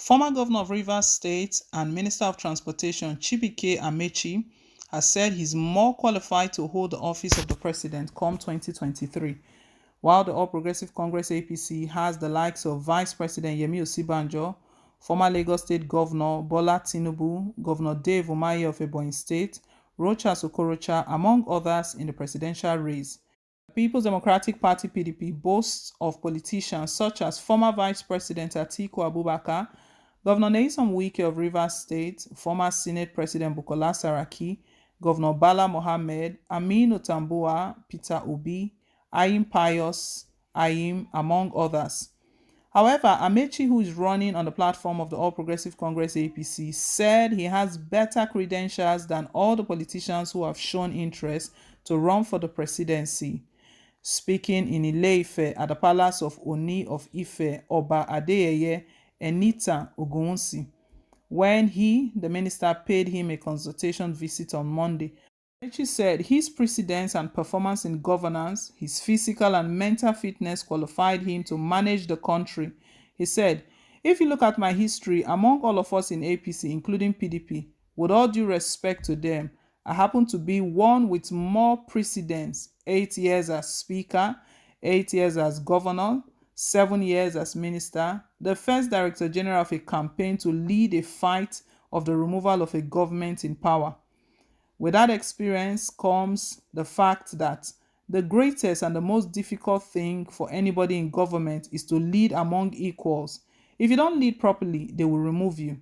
Former governor of Rivers State and Minister of Transportation Chibike Amechi has said he's more qualified to hold the office of the president come 2023, while the All Progressive Congress APC has the likes of Vice President Yemi Osibanjo, former Lagos State Governor Bola Tinubu, Governor Dave Umahi of Ebonyi State, Rochas Okorocha, among others in the presidential race. The People's Democratic Party (PDP) boasts of politicians such as former Vice President Atiku Abubakar, Governor Nyesom Wike of Rivers State, former Senate President Bukola Saraki, Governor Bala Mohammed, Aminu Tambuwa, Peter Obi, Ayim Pius, Ayim, among others. However, Amechi, who is running on the platform of the All Progressive Congress APC, said he has better credentials than all the politicians who have shown interest to run for the presidency. Speaking in Ile-Ife at the palace of Ooni of Ife, Oba Adeyeye Enita Ogunwusi, when the minister, paid him a consultation visit on Monday. Amechi said his precedence and performance in governance, his physical and mental fitness qualified him to manage the country. He said, "If you look at my history among all of us in APC, including PDP, with all due respect to them, I happen to be one with more precedence: 8 years as speaker, 8 years as governor, 7 years as minister, the first director general of a campaign to lead a fight of the removal of a government in power. With that experience comes the fact that the greatest and the most difficult thing for anybody in government is to lead among equals. If you don't lead properly, they will remove you.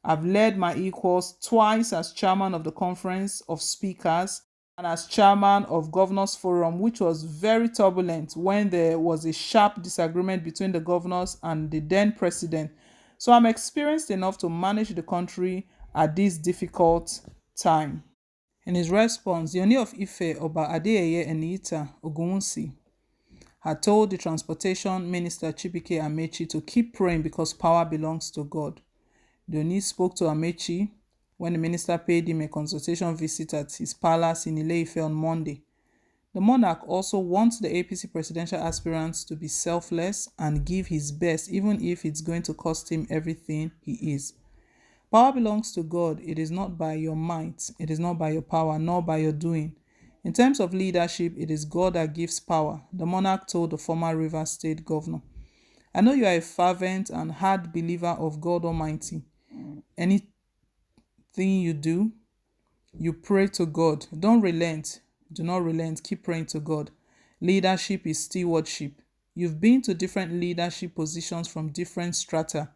I've led my equals twice as chairman of the Conference of Speakers and as chairman of Governors Forum, which was very turbulent when there was a sharp disagreement between the governors and the then president. So I'm experienced enough to manage the country at this difficult time." In his response, the Ooni of Ife, Oba Adeyeye Enita Ogunwusi, had told the Transportation Minister Chibike Amechi to keep praying because power belongs to God. The Ooni spoke to Amechi when the minister paid him a consultation visit at his palace in Ile-Ife on Monday. The monarch also wants the APC presidential aspirants to be selfless and give his best, even if it's going to cost him everything he is. Power belongs to God. It is not by your might, it is not by your power, nor by your doing. In terms of leadership, it is God that gives power, the monarch told the former Rivers State governor. I know you are a fervent and hard believer of God Almighty. Anything you do, you pray to God. Don't relent. Do not relent. Keep praying to God. Leadership is stewardship. You've been to different leadership positions from different strata.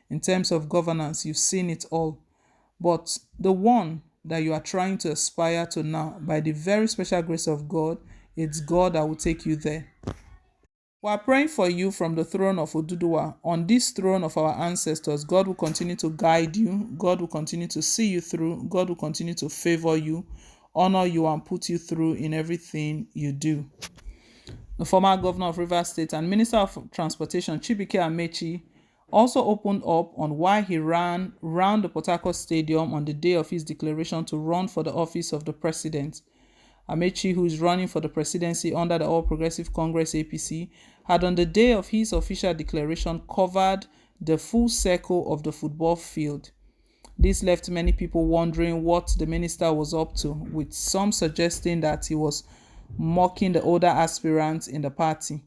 In terms of governance, you've seen it all. But the one that you are trying to aspire to now, by the very special grace of God, it's God that will take you there. We are praying for you from the throne of Oduduwa. On this throne of our ancestors, God will continue to guide you. God will continue to see you through. God will continue to favor you, honor you, and put you through in everything you do. The former governor of Rivers State and Minister of Transportation Chibike Amechi also opened up on why he ran round the Port Harcourt Stadium on the day of his declaration to run for the office of the president. Amechi, who is running for the presidency under the All Progressive Congress APC, had on the day of his official declaration covered the full circle of the football field. This left many people wondering what the minister was up to, with some suggesting that he was mocking the older aspirants in the party.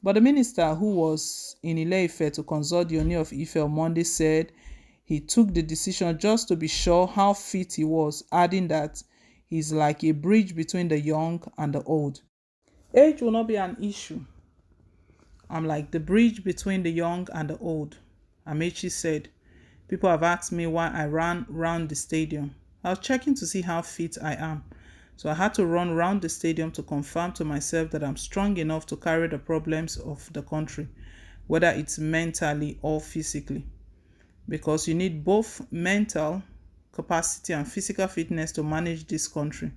But the minister, who was in Ile-Ife to consult the Ooni of Ife on Monday, said he took the decision just to be sure how fit he was, adding that he's like a bridge between the young and the old. Age will not be an issue. I'm like the bridge between the young and the old, Amechi said. People have asked me why I ran round the stadium. I was checking to see how fit I am. So I had to run round the stadium to confirm to myself that I'm strong enough to carry the problems of the country, whether it's mentally or physically. Because you need both mental capacity and physical fitness to manage this country.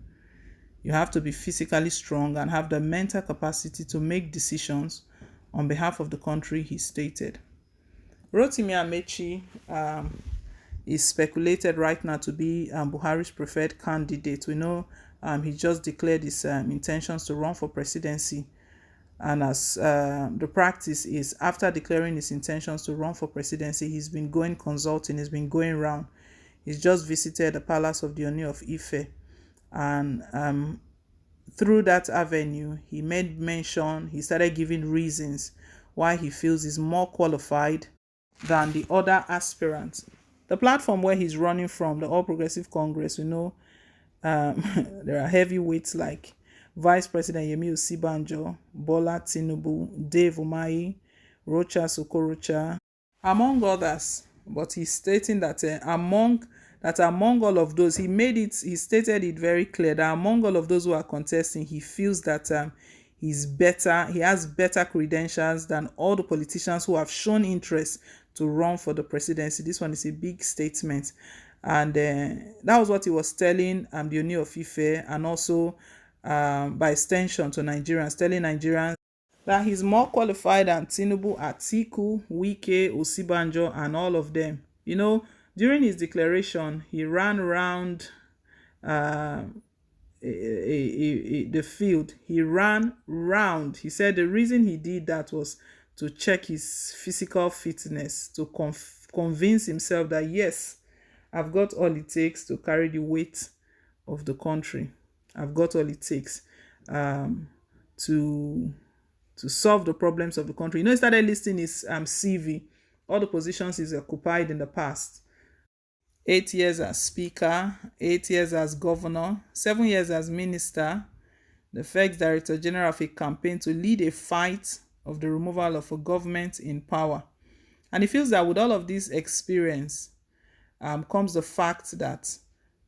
You have to be physically strong and have the mental capacity to make decisions on behalf of the country, he stated. Rotimi Amechi is speculated right now to be Buhari's preferred candidate. We know he just declared his intentions to run for presidency And as the practice is, after declaring his intentions to run for presidency, he's been going consulting, he's been going around. He's just visited the palace of the Ooni of Ife. And through that avenue, he made mention, he started giving reasons why he feels he's more qualified than the other aspirants. The platform where he's running from, the All Progressive Congress, there are heavyweights like Vice President Yemi Osibanjo, Bola Tinubu, Dave Umahi, Rocha Sokorocha, among others. But he's stating that among all of those, he stated it very clear that among all of those who are contesting, he feels that he has better credentials than all the politicians who have shown interest to run for the presidency. This one is a big statement. And that was what he was telling the Ooni of Ife, and also by extension to Nigerians, telling Nigerians that he's more qualified than Tinubu, Atiku, Wike, Osibanjo, and all of them. During his declaration, he ran around uh, the field. He ran round. He said the reason he did that was to check his physical fitness, to convince himself that yes, I've got all it takes to carry the weight of the country. I've got all it takes to solve the problems of the country. He started listing his CV, all the positions he's occupied in the past. 8 years as speaker, 8 years as governor, 7 years as minister, the first director general of a campaign to lead a fight of the removal of a government in power. And he feels that with all of this experience comes the fact that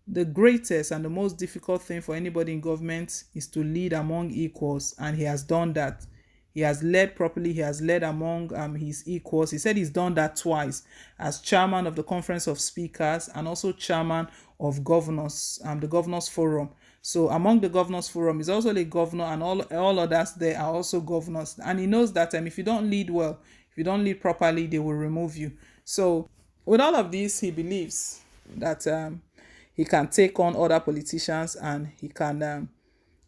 the greatest and the most difficult thing for anybody in government is to lead among equals, and he has done that. He has led properly. He has led among his equals. He said he's done that twice as chairman of the Conference of Speakers and also chairman of governors, the Governors Forum. So among the Governors Forum, he's also a governor, and all others there are also governors. And he knows that if you don't lead well, if you don't lead properly, they will remove you. So with all of this, he believes that he can take on other politicians, and he can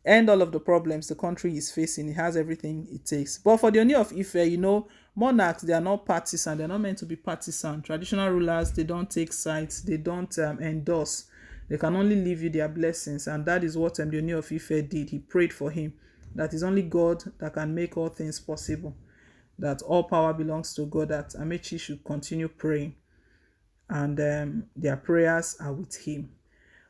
end all of the problems the country is facing. He has everything it takes. But for the Ooni of Ife, monarchs, they are not partisan. They're not meant to be partisan. Traditional rulers, they don't take sides. They don't endorse. They can only leave you their blessings. And that is what the Ooni of Ife did. He prayed for him. That is only God that can make all things possible. That all power belongs to God. That Ameachi should continue praying. And their prayers are with him.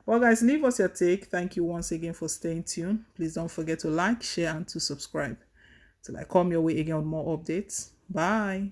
Well, guys, leave us your take. Thank you once again for staying tuned. Please don't forget to like, share, and to subscribe. Till I come your way again with more updates. Bye.